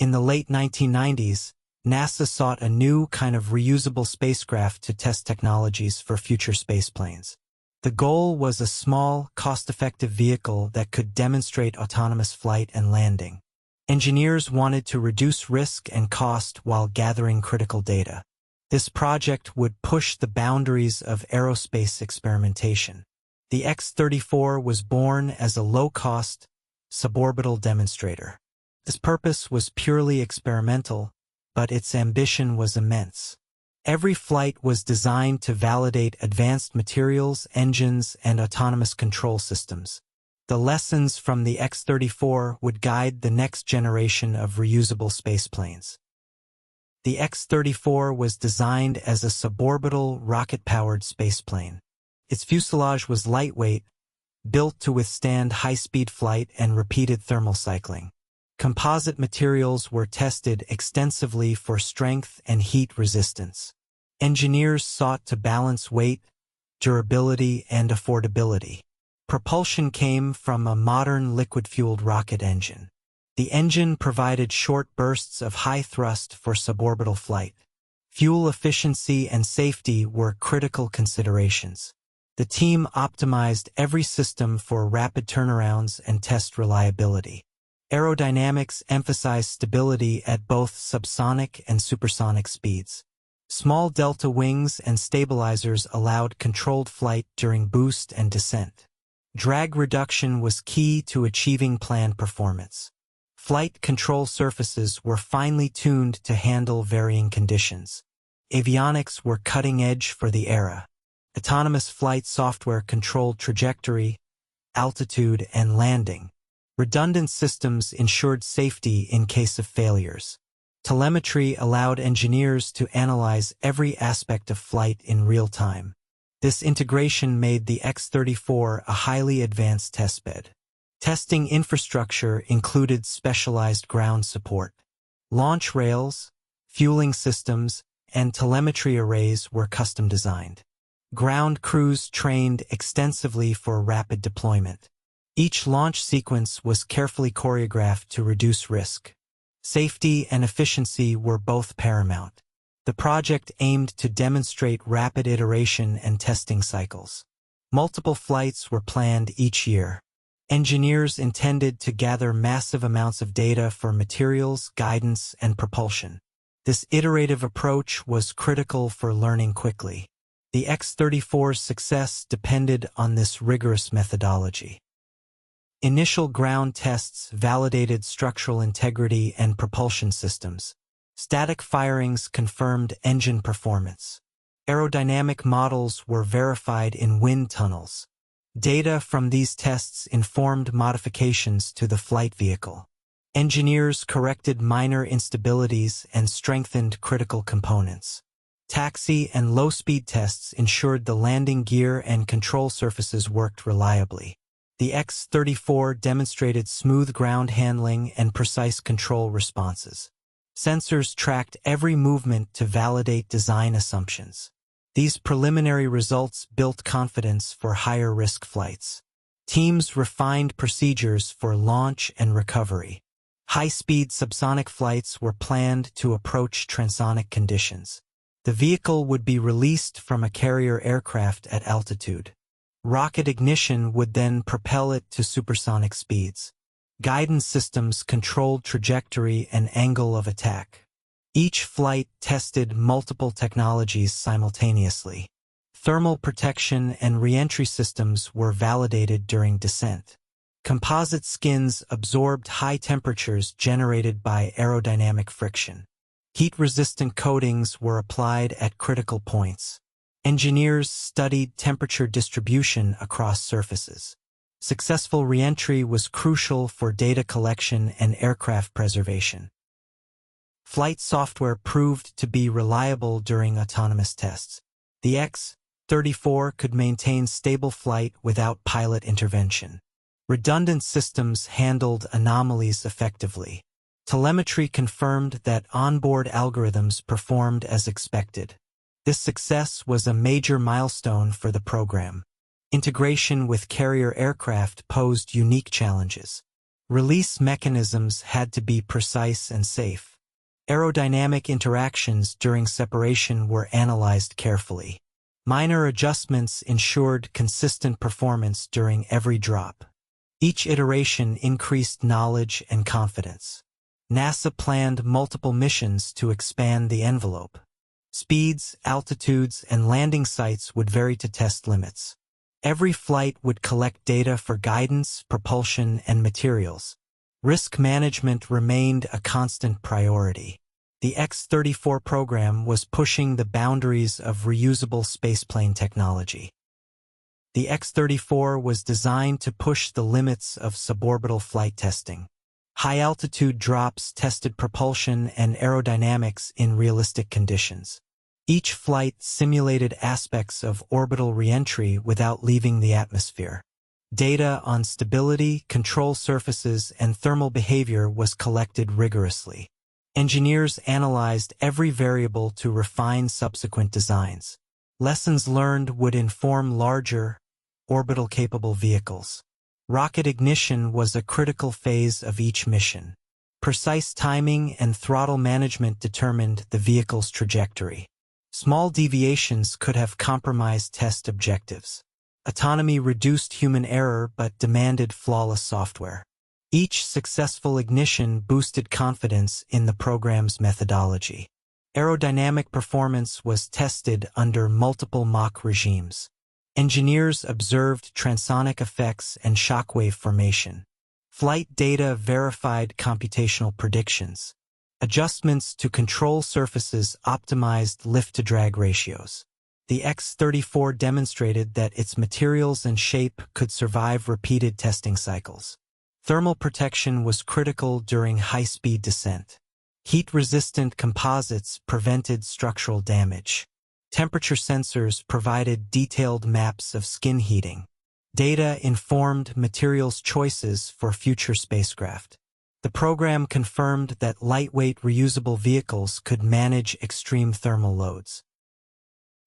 In the late 1990s, NASA sought a new kind of reusable spacecraft to test technologies for future spaceplanes. The goal was a small, cost-effective vehicle that could demonstrate autonomous flight and landing. Engineers wanted to reduce risk and cost while gathering critical data. This project would push the boundaries of aerospace experimentation. The X-34 was born as a low-cost, suborbital demonstrator. Its purpose was purely experimental, but its ambition was immense. Every flight was designed to validate advanced materials, engines, and autonomous control systems. The lessons from the X-34 would guide the next generation of reusable spaceplanes. The X-34 was designed as a suborbital, rocket-powered spaceplane. Its fuselage was lightweight, built to withstand high-speed flight and repeated thermal cycling. Composite materials were tested extensively for strength and heat resistance. Engineers sought to balance weight, durability, and affordability. Propulsion came from a modern liquid-fueled rocket engine. The engine provided short bursts of high thrust for suborbital flight. Fuel efficiency and safety were critical considerations. The team optimized every system for rapid turnarounds and test reliability. Aerodynamics emphasized stability at both subsonic and supersonic speeds. Small delta wings and stabilizers allowed controlled flight during boost and descent. Drag reduction was key to achieving planned performance. Flight control surfaces were finely tuned to handle varying conditions. Avionics were cutting edge for the era. Autonomous flight software controlled trajectory, altitude, and landing. Redundant systems ensured safety in case of failures. Telemetry allowed engineers to analyze every aspect of flight in real time. This integration made the X-34 a highly advanced testbed. Testing infrastructure included specialized ground support. Launch rails, fueling systems, and telemetry arrays were custom designed. Ground crews trained extensively for rapid deployment. Each launch sequence was carefully choreographed to reduce risk. Safety and efficiency were both paramount. The project aimed to demonstrate rapid iteration and testing cycles. Multiple flights were planned each year. Engineers intended to gather massive amounts of data for materials, guidance, and propulsion. This iterative approach was critical for learning quickly. The X-34's success depended on this rigorous methodology. Initial ground tests validated structural integrity and propulsion systems. Static firings confirmed engine performance. Aerodynamic models were verified in wind tunnels. Data from these tests informed modifications to the flight vehicle. Engineers corrected minor instabilities and strengthened critical components. Taxi and low-speed tests ensured the landing gear and control surfaces worked reliably. The X-34 demonstrated smooth ground handling and precise control responses. Sensors tracked every movement to validate design assumptions. These preliminary results built confidence for higher-risk flights. Teams refined procedures for launch and recovery. High-speed subsonic flights were planned to approach transonic conditions. The vehicle would be released from a carrier aircraft at altitude. Rocket ignition would then propel it to supersonic speeds. Guidance systems controlled trajectory and angle of attack. Each flight tested multiple technologies simultaneously. Thermal protection and re-entry systems were validated during descent. Composite skins absorbed high temperatures generated by aerodynamic friction. Heat-resistant coatings were applied at critical points. Engineers studied temperature distribution across surfaces. Successful re-entry was crucial for data collection and aircraft preservation. Flight software proved to be reliable during autonomous tests. The X-34 could maintain stable flight without pilot intervention. Redundant systems handled anomalies effectively. Telemetry confirmed that onboard algorithms performed as expected. This success was a major milestone for the program. Integration with carrier aircraft posed unique challenges. Release mechanisms had to be precise and safe. Aerodynamic interactions during separation were analyzed carefully. Minor adjustments ensured consistent performance during every drop. Each iteration increased knowledge and confidence. NASA planned multiple missions to expand the envelope. Speeds, altitudes, and landing sites would vary to test limits. Every flight would collect data for guidance, propulsion, and materials. Risk management remained a constant priority. The X-34 program was pushing the boundaries of reusable spaceplane technology. The X-34 was designed to push the limits of suborbital flight testing. High-altitude drops tested propulsion and aerodynamics in realistic conditions. Each flight simulated aspects of orbital reentry without leaving the atmosphere. Data on stability, control surfaces, and thermal behavior was collected rigorously. Engineers analyzed every variable to refine subsequent designs. Lessons learned would inform larger, orbital-capable vehicles. Rocket ignition was a critical phase of each mission. Precise timing and throttle management determined the vehicle's trajectory. Small deviations could have compromised test objectives. Autonomy reduced human error but demanded flawless software. Each successful ignition boosted confidence in the program's methodology. Aerodynamic performance was tested under multiple Mach regimes. Engineers observed transonic effects and shockwave formation. Flight data verified computational predictions. Adjustments to control surfaces optimized lift-to-drag ratios. The X-34 demonstrated that its materials and shape could survive repeated testing cycles. Thermal protection was critical during high-speed descent. Heat-resistant composites prevented structural damage. Temperature sensors provided detailed maps of skin heating. Data informed materials choices for future spacecraft. The program confirmed that lightweight reusable vehicles could manage extreme thermal loads.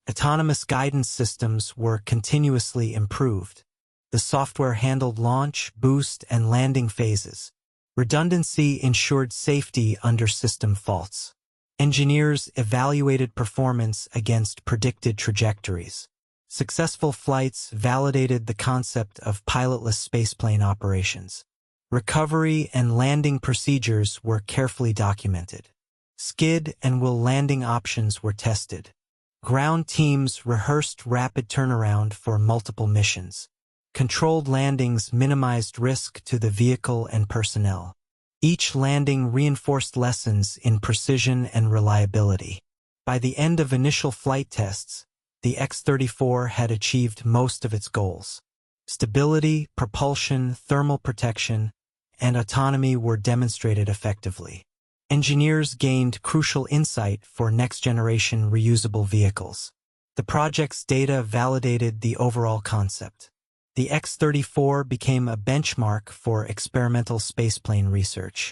Autonomous guidance systems were continuously improved. The software handled launch, boost, and landing phases. Redundancy ensured safety under system faults. Engineers evaluated performance against predicted trajectories. Successful flights validated the concept of pilotless spaceplane operations. Recovery and landing procedures were carefully documented. Skid and wheel landing options were tested. Ground teams rehearsed rapid turnaround for multiple missions. Controlled landings minimized risk to the vehicle and personnel. Each landing reinforced lessons in precision and reliability. By the end of initial flight tests, the X-34 had achieved most of its goals. Stability, propulsion, thermal protection, and autonomy were demonstrated effectively. Engineers gained crucial insight for next-generation reusable vehicles. The project's data validated the overall concept. The X-34 became a benchmark for experimental spaceplane research.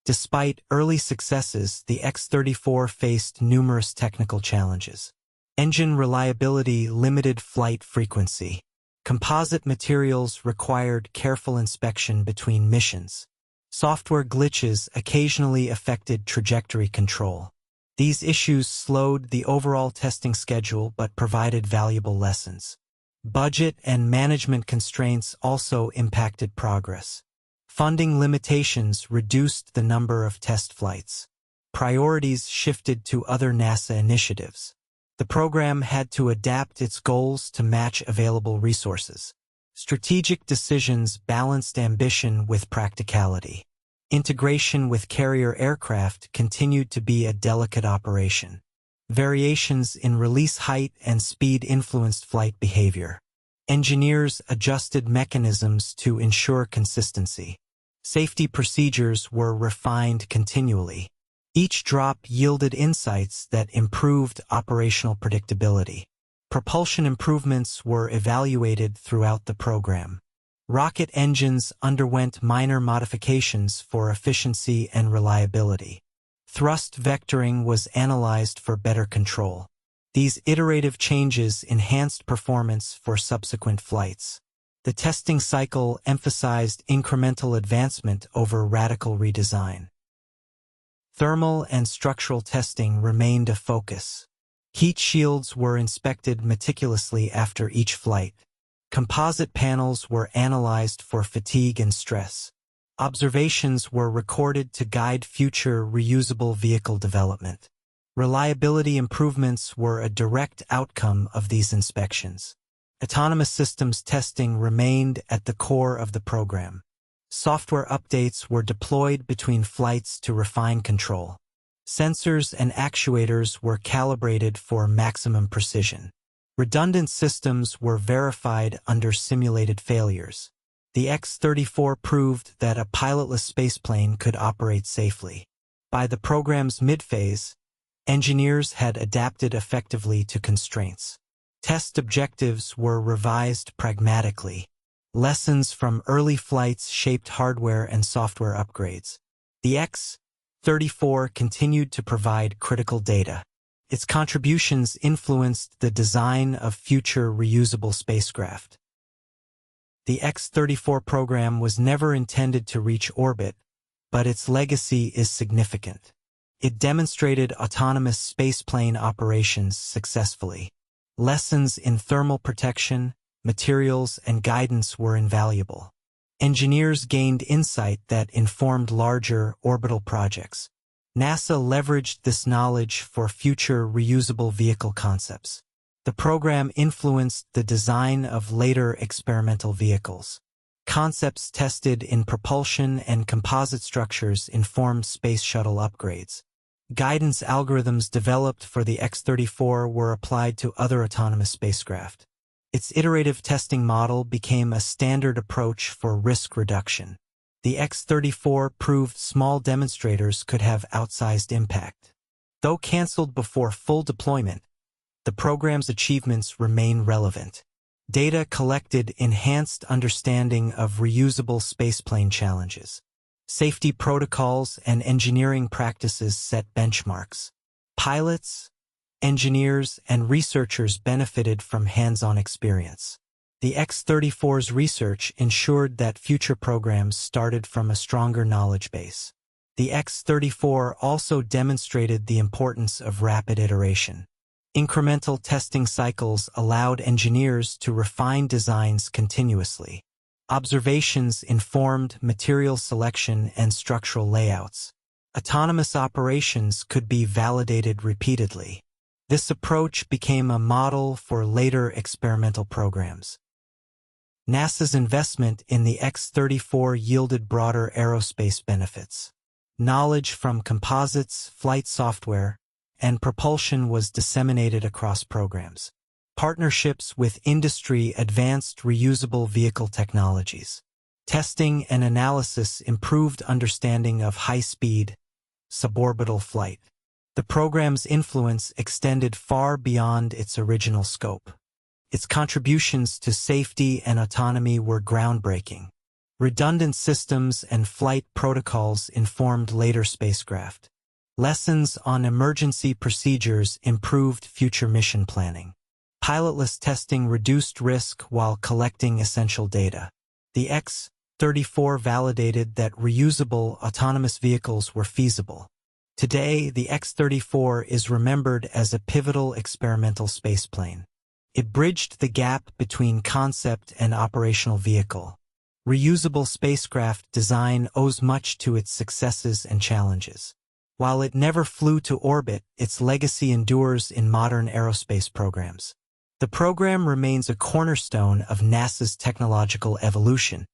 Despite early successes, the X-34 faced numerous technical challenges. Engine reliability limited flight frequency. Composite materials required careful inspection between missions. Software glitches occasionally affected trajectory control. These issues slowed the overall testing schedule but provided valuable lessons. Budget and management constraints also impacted progress. Funding limitations reduced the number of test flights. Priorities shifted to other NASA initiatives. The program had to adapt its goals to match available resources. Strategic decisions balanced ambition with practicality. Integration with carrier aircraft continued to be a delicate operation. Variations in release height and speed influenced flight behavior. Engineers adjusted mechanisms to ensure consistency. Safety procedures were refined continually. Each drop yielded insights that improved operational predictability. Propulsion improvements were evaluated throughout the program. Rocket engines underwent minor modifications for efficiency and reliability. Thrust vectoring was analyzed for better control. These iterative changes enhanced performance for subsequent flights. The testing cycle emphasized incremental advancement over radical redesign. Thermal and structural testing remained a focus. Heat shields were inspected meticulously after each flight. Composite panels were analyzed for fatigue and stress. Observations were recorded to guide future reusable vehicle development. Reliability improvements were a direct outcome of these inspections. Autonomous systems testing remained at the core of the program. Software updates were deployed between flights to refine control. Sensors and actuators were calibrated for maximum precision. Redundant systems were verified under simulated failures. The X-34 proved that a pilotless spaceplane could operate safely. By the program's mid-phase, engineers had adapted effectively to constraints. Test objectives were revised pragmatically. Lessons from early flights shaped hardware and software upgrades. The X-34 continued to provide critical data. Its contributions influenced the design of future reusable spacecraft. The X-34 program was never intended to reach orbit, but its legacy is significant. It demonstrated autonomous spaceplane operations successfully. Lessons in thermal protection, materials, and guidance were invaluable. Engineers gained insight that informed larger orbital projects. NASA leveraged this knowledge for future reusable vehicle concepts. The program influenced the design of later experimental vehicles. Concepts tested in propulsion and composite structures informed space shuttle upgrades. Guidance algorithms developed for the X-34 were applied to other autonomous spacecraft. Its iterative testing model became a standard approach for risk reduction. The X-34 proved small demonstrators could have outsized impact. Though canceled before full deployment, the program's achievements remain relevant. Data collected enhanced understanding of reusable spaceplane challenges. Safety protocols and engineering practices set benchmarks. Pilots, engineers, and researchers benefited from hands-on experience. The X-34's research ensured that future programs started from a stronger knowledge base. The X-34 also demonstrated the importance of rapid iteration. Incremental testing cycles allowed engineers to refine designs continuously. Observations informed material selection and structural layouts. Autonomous operations could be validated repeatedly. This approach became a model for later experimental programs. NASA's investment in the X-34 yielded broader aerospace benefits. Knowledge from composites, flight software, and propulsion was disseminated across programs. Partnerships with industry advanced reusable vehicle technologies. Testing and analysis improved understanding of high-speed, suborbital flight. The program's influence extended far beyond its original scope. Its contributions to safety and autonomy were groundbreaking. Redundant systems and flight protocols informed later spacecraft. Lessons on emergency procedures improved future mission planning. Pilotless testing reduced risk while collecting essential data. The X-34 validated that reusable autonomous vehicles were feasible. Today, the X-34 is remembered as a pivotal experimental spaceplane. It bridged the gap between concept and operational vehicle. Reusable spacecraft design owes much to its successes and challenges. While it never flew to orbit, its legacy endures in modern aerospace programs. The program remains a cornerstone of NASA's technological evolution,